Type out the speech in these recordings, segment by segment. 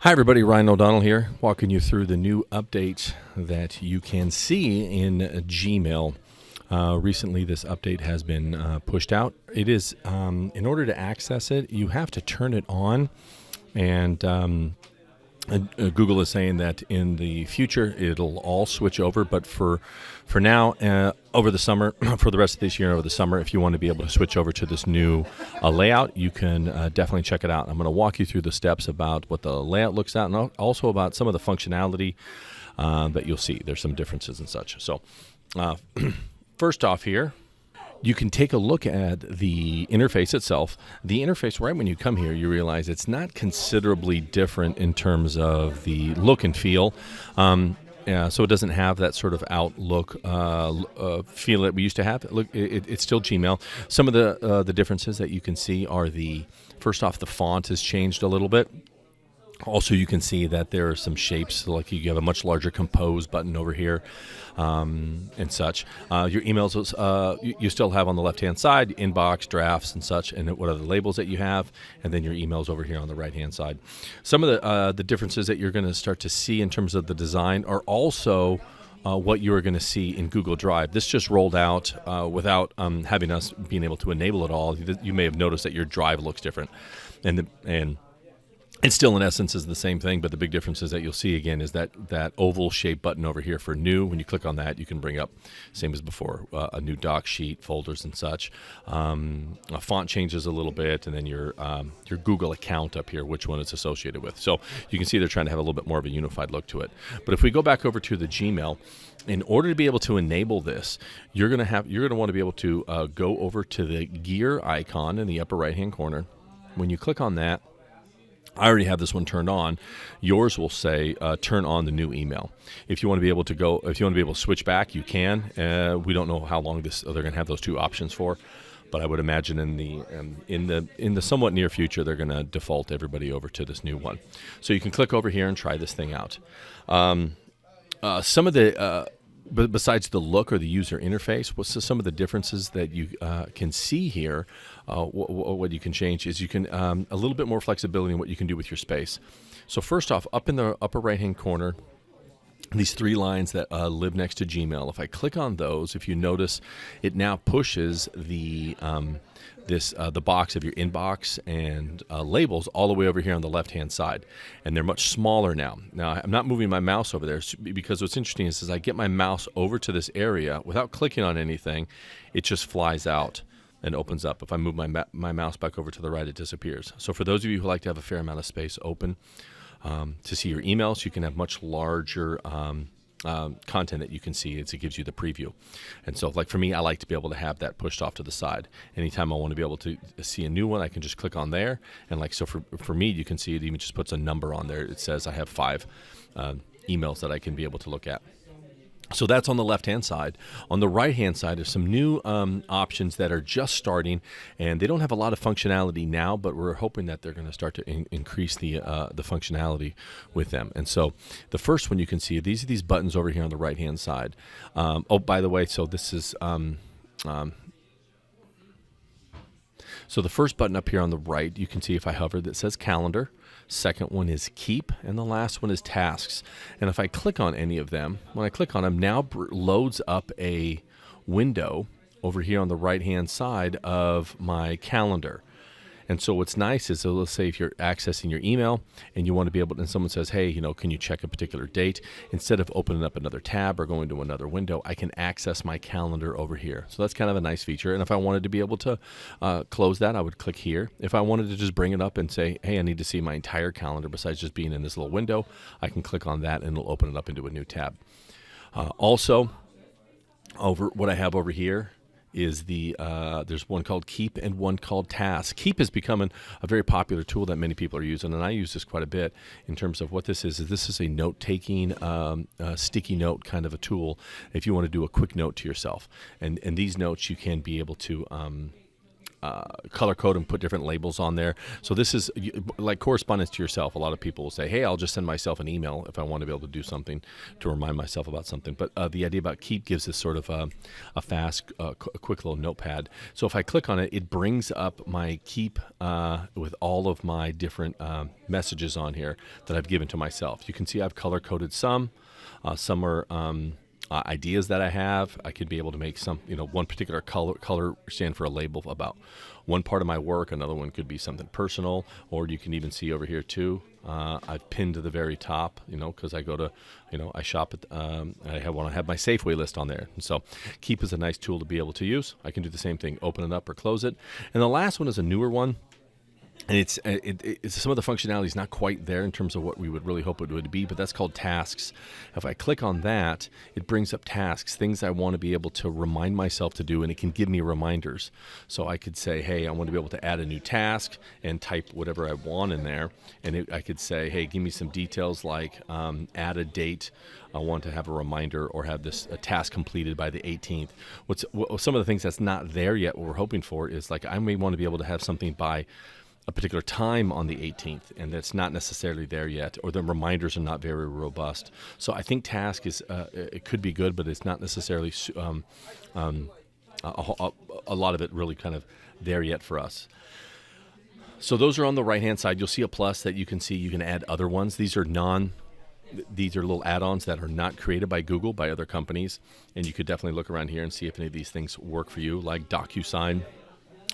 Hi everybody, Ryan O'Donnell here, walking you through the new update that you can see in Gmail. Recently, this update has been pushed out. It is, in order to access it, you have to turn it on, and Google is saying that in the future it'll all switch over, but for now, over the summer, for the rest of this year and over the summer, if you want to be able to switch over to this new layout, you can definitely check it out. I'm going to walk you through the steps about what the layout looks at, and also about some of the functionality that you'll see. There's some differences and such. So first off here, you can take a look at the interface itself. The interface, right when you come here, you realize it's not considerably different in terms of the look and feel. So it doesn't have that sort of outlook feel that we used to have. It's still Gmail. Some of the differences that you can see are first off, the font has changed a little bit. Also, you can see that there are some shapes, like you have a much larger compose button over here and such. Your emails, you still have on the left-hand side, inbox, drafts, and such, and what are the labels that you have, and then your emails over here on the right-hand side. Some of the differences that you're going to start to see in terms of the design are also what you are going to see in Google Drive. This just rolled out without having us being able to enable it all. You may have noticed that your Drive looks different, and it still, in essence, is the same thing, but the big difference is that you'll see, again, is that oval-shaped button over here for new. When you click on that, you can bring up, same as before, a new doc sheet, folders, and such. A font changes a little bit, and then your Google account up here, which one it's associated with. So you can see they're trying to have a little bit more of a unified look to it. But if we go back over to the Gmail, in order to be able to enable this, you're going to want to be able to go over to the gear icon in the upper right-hand corner. When you click on that, I already have this one turned on. Yours will say turn on the new email. If you want to be able to switch back, you can. We don't know how long they're going to have those two options for, but I would imagine in the somewhat near future they're going to default everybody over to this new one. So you can click over here and try this thing out. Some of the But besides the look or the user interface, what's some of the differences that you can see here? What you can change is you can a little bit more flexibility in what you can do with your space. So first off, up in the upper right-hand corner, these three lines that live next to Gmail. If I click on those, if you notice, it now pushes the box of your inbox and labels all the way over here on the left-hand side, and they're much smaller now. Now, I'm not moving my mouse over there because what's interesting is as I get my mouse over to this area without clicking on anything, it just flies out and opens up. If I move my mouse back over to the right, it disappears. So for those of you who like to have a fair amount of space open to see your emails, you can have much larger content that you can see. It gives you the preview. And so like for me, I like to be able to have that pushed off to the side. Anytime I want to be able to see a new one, I can just click on there. And like, so for me, you can see it even just puts a number on there. It says I have 5 emails that I can be able to look at. So that's on the left-hand side. On the right-hand side, there's some new options that are just starting, and they don't have a lot of functionality now, but we're hoping that they're going to start to increase the functionality with them. And so the first one you can see, these are these buttons over here on the right-hand side. Oh, by the way, so this is... So the first button up here on the right, you can see if I hover, that says Calendar. Second one is Keep, and the last one is Tasks. And if I click on any of them, when I click on them, now loads up a window over here on the right-hand side of my calendar. And so what's nice is, so let's say if you're accessing your email and you want to be able to, and someone says, hey, can you check a particular date? Instead of opening up another tab or going to another window, I can access my calendar over here. So that's kind of a nice feature. And if I wanted to be able to close that, I would click here. If I wanted to just bring it up and say, hey, I need to see my entire calendar besides just being in this little window, I can click on that and it'll open it up into a new tab. Also, what I have over here is there's one called Keep and one called Task. Keep is becoming a very popular tool that many people are using, and I use this quite a bit in terms of what this is. This is a note-taking, sticky note kind of a tool if you want to do a quick note to yourself. And these notes you can be able to color code and put different labels on there. So this is like correspondence to yourself. A lot of people will say, hey, I'll just send myself an email if I want to be able to do something to remind myself about something. But the idea about Keep gives us sort of a fast, quick little notepad. So if I click on it, it brings up my Keep with all of my different messages on here that I've given to myself. You can see I've color coded some. Some are ideas that I have. I could be able to make some, one particular color stand for a label about one part of my work. Another one could be something personal, or you can even see over here too. I've pinned to the very top, because I go to, I shop at, I want to have my Safeway list on there. And so Keep is a nice tool to be able to use. I can do the same thing, open it up or close it. And the last one is a newer one. And it's some of the functionality is not quite there in terms of what we would really hope it would be, but that's called tasks. If I click on that, it brings up tasks, things I want to be able to remind myself to do, and it can give me reminders. So I could say, hey, I want to be able to add a new task and type whatever I want in there. And I could say, hey, give me some details like add a date. I want to have a reminder or have a task completed by the 18th. Some of the things that's not there yet, what we're hoping for is like I may want to be able to have something by a particular time on the 18th, and that's not necessarily there yet, or the reminders are not very robust. So I think task is it could be good, but it's not necessarily a lot of it really kind of there yet for us. So those are on the right hand side. You'll see a plus that you can see you can add other ones. These are little add-ons that are not created by Google, by other companies, and you could definitely look around here and see if any of these things work for you, like DocuSign.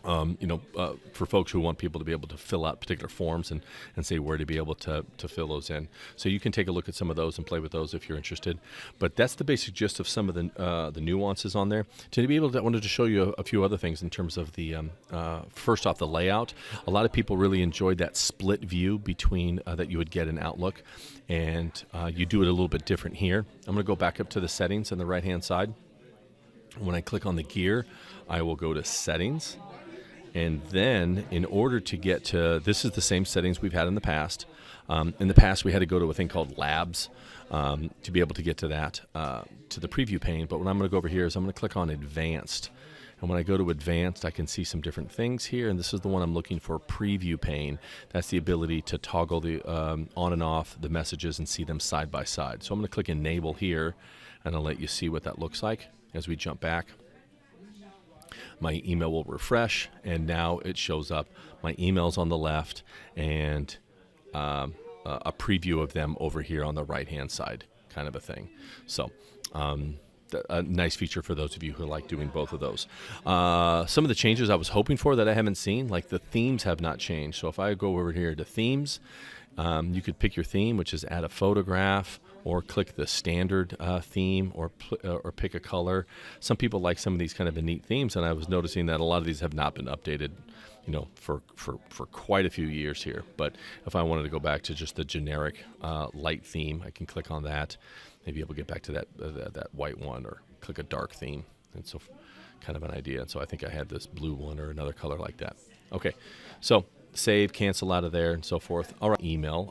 For folks who want people to be able to fill out particular forms and say where to be able to fill those in. So you can take a look at some of those and play with those if you're interested. But that's the basic gist of some of the nuances on there. To be able to, I wanted to show you a few other things in terms of the, first off, the layout. A lot of people really enjoyed that split view between that you would get in Outlook, and you do it a little bit different here. I'm going to go back up to the settings on the right-hand side. When I click on the gear, I will go to Settings. And then in order to get to, this is the same settings we've had in the past. In the past, we had to go to a thing called Labs to be able to get to that, to the preview pane. But what I'm going to go over here is I'm going to click on Advanced. And when I go to Advanced, I can see some different things here. And this is the one I'm looking for, Preview pane. That's the ability to toggle the on and off the messages and see them side by side. So I'm going to click Enable here, and I'll let you see what that looks like as we jump back. My email will refresh, and now it shows up. My email's on the left, and a preview of them over here on the right-hand side, kind of a thing. So a nice feature for those of you who like doing both of those. Some of the changes I was hoping for that I haven't seen, like the themes have not changed. So if I go over here to themes, you could pick your theme, which is add a photograph, or click the standard theme, or pick a color. Some people like some of these kind of neat themes, and I was noticing that a lot of these have not been updated, for quite a few years here. But if I wanted to go back to just the generic light theme, I can click on that. Maybe able to get back to that white one, or click a dark theme. And so, kind of an idea. And so I think I had this blue one or another color like that. Okay, so. Save, cancel out of there, and so forth. All right, email.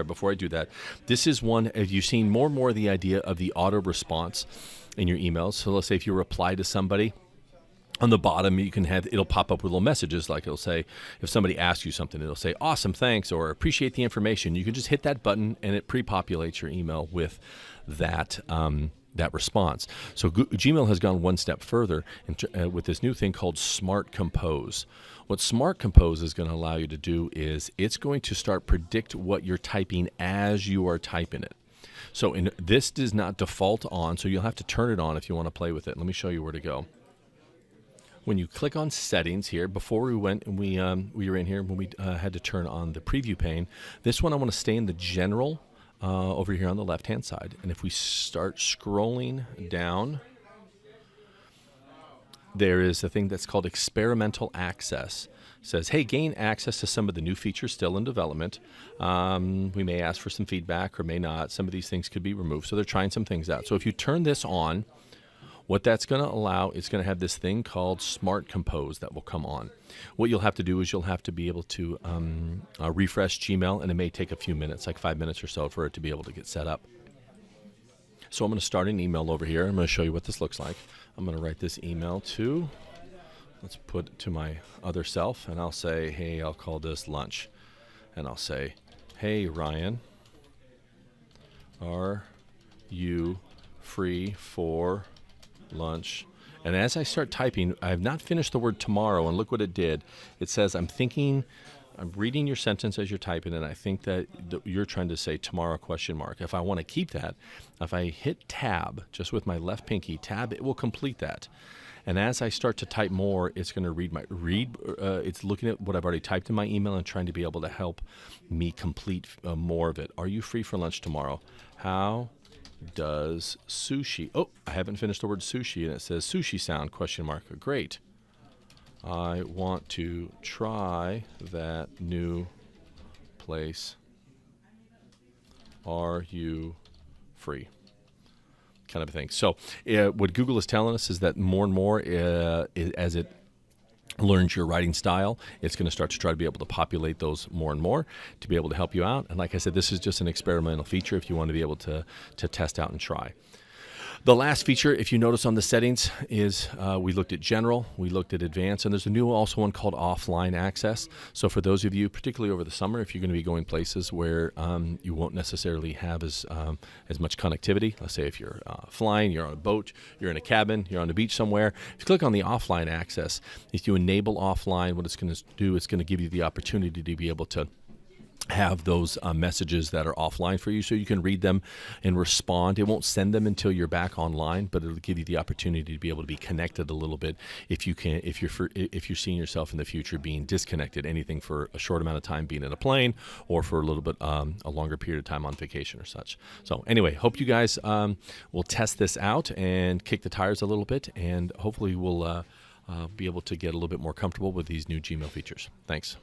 Before I do that, this is one, have you seen more and more the idea of the auto response in your emails? So let's say if you reply to somebody, on the bottom you can have, it'll pop up with little messages, like it'll say, if somebody asks you something, it'll say, awesome, thanks, or appreciate the information. You can just hit that button and it pre-populates your email with that response. So Gmail has gone one step further with this new thing called Smart Compose. What Smart Compose is going to allow you to do is it's going to start predict what you're typing as you are typing it. So this does not default on, so you'll have to turn it on if you want to play with it. Let me show you where to go. When you click on Settings here, before we went and we were in here when we had to turn on the preview pane, this one I want to stay in the general over here on the left-hand side. And if we start scrolling down, there is a thing that's called experimental access. It says, hey, gain access to some of the new features still in development. We may ask for some feedback or may not. Some of these things could be removed. So they're trying some things out. So if you turn this on, what that's going to allow, it's going to have this thing called Smart Compose that will come on. What you'll have to do is you'll have to be able to refresh Gmail, and it may take a few minutes, like 5 minutes or so, for it to be able to get set up. So I'm going to start an email over here. I'm going to show you what this looks like. I'm going to write this email to, let's put to my other self, and I'll say, hey, I'll call this lunch. And I'll say, hey, Ryan, are you free for lunch? And as I start typing, I have not finished the word tomorrow, and look what it did. It says, I'm reading your sentence as you're typing, and I think that you're trying to say tomorrow ? If I want to keep that, if I hit tab just with my left pinky, tab, it will complete that. And as I start to type more, it's going to it's looking at what I've already typed in my email and trying to be able to help me complete more of it. Are you free for lunch tomorrow? How does sushi? Oh, I haven't finished the word sushi, and it says sushi sound ? Great. I want to try that new place. Are you free? Kind of a thing. So what Google is telling us is that more and more, as it learns your writing style, it's going to start to try to be able to populate those more and more to be able to help you out. And like I said, this is just an experimental feature if you want to be able to test out and try. The last feature, if you notice on the settings, is we looked at general, we looked at advanced, and there's a new also one called offline access. So for those of you, particularly over the summer, if you're going to be going places where you won't necessarily have as much connectivity, let's say if you're flying, you're on a boat, you're in a cabin, you're on the beach somewhere, if you click on the offline access, if you enable offline, what it's going to do, it's going to give you the opportunity to be able to have those messages that are offline for you, so you can read them and respond. It won't send them until you're back online, but it'll give you the opportunity to be able to be connected a little bit if you're seeing yourself in the future being disconnected, anything for a short amount of time being in a plane or for a little bit a longer period of time on vacation or such. So anyway, hope you guys will test this out and kick the tires a little bit, and hopefully we'll be able to get a little bit more comfortable with these new Gmail features. Thanks.